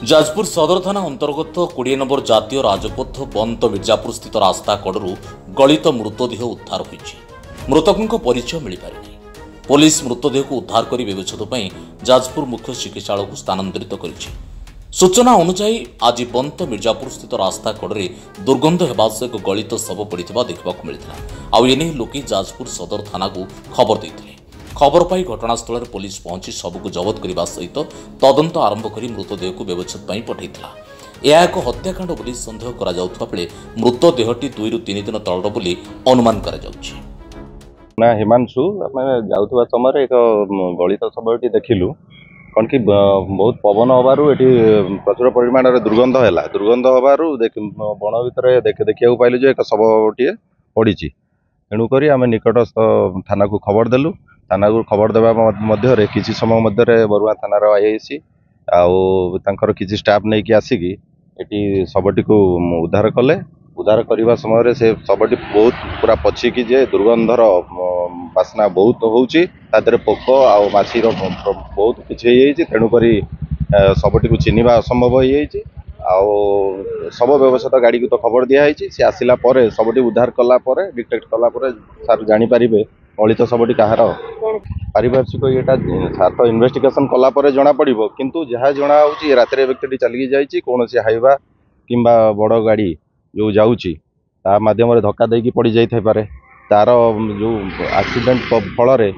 जाजपुर सदर थाना अंतर्गत 20 नंबर जातीय राजपथ बंत मिर्जापुर स्थित रास्ता कड़ू गलित मृतदेह उद्धार होइछि। मृतकों परिचय मिल पारि। पुलिस मृतदेह को उद्धार कर व्यवच्छेद पर जाजपुर मुख्य चिकित्सालय को स्थानांतरित करिछि। सूचना अनुसार आज बंत मिर्जापुर स्थित रास्ता कड़े दुर्गंध हेबा से एक गलित शव पड़ता देखा मिलता। आउ एने लोके जाजपुर सदर थाना को खबर देते। खबर पाई घटनास्थल में पुलिस पहुंची शव को जबत करने सहित तदंत आरंभ कर मृतदेह को व्यवच्छेद पर पठाइला। यह एक हत्याकांड बोली सन्देह करा जाउथबा बेले मृतदेहटी 2 ରୁ 3 दिन तलर बोली अनुमान करा जाउछि। ना हिमांशु आम जाऊा समय एक गलित शवटी देखिलु कौन कि बहुत पवन हबारू ये प्रचुर परिमाण दुर्गंध है। दुर्गंध हबारू बण भितर देखा पाइलु जो एक शवटी पड़ी। तेणुक आम निकटस्थ थाना को खबर देलु। थाना को खबर देवा मध्य किसी समय मध्य बरुआ थानार आईआईसी आउ किसी स्टाफ नहीं कि आसिकी ये शवटी को उद्धार कले। उद्धार करने समय से शवटी बहुत पूरा पचिकी जे दुर्गंधर बासना बहुत होउची। तादरे पोक आउ माछीर बहुत किसी तेणुक शवटी को चिन्हवा असंभव हो सब व्यवस्था गाड़ी को तो खबर दिखाई। सी आसला शवटी उद्धार कला डिटेक्ट कला सार जापर गलित शवटी कहार पारिपार्श्विक येटा सार तो इन्वेस्टिगेशन कला जना पड़ो। किंतु जहाँ जना हो रातिर व्यक्ति चली जाइए कौन हाइवा कि बड़ गाड़ी जो जाऊँगी मध्यम धक्का देकी पड़ जापे। तार जो एक्सीडेंट फल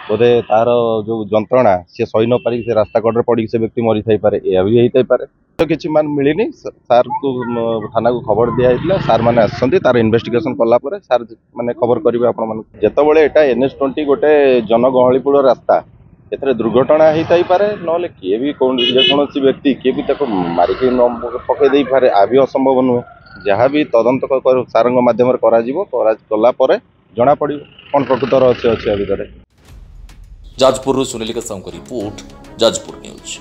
बोधे तार जो जंत्रणा सी सही न पारिक से रास्ता कड़े पड़ी से व्यक्ति मरी थाईपे। यह भी होता है तो किसी मान मिलनी सार को थाना को खबर दिया। सार मैंने आसछन्ति तार इन्वेस्टिगेशन कला सार मैंने खबर करेंगे आपण जितेबाला एटा NH20 गोटे जनगहलीपूर्ण रास्ता ए दुर्घटना होता पारे ना किए भी कौन जेकोसी व्यक्ति किए भी मारिक पकई दे पारे। आ भी असंभव नुहे। जहाँ भी तदंत सार मध्यम कला जना पड़ कौन प्रकृतर अच्छे भितर। जाजपुर सुनील का रिपोर्ट जाजपुर न्यूज।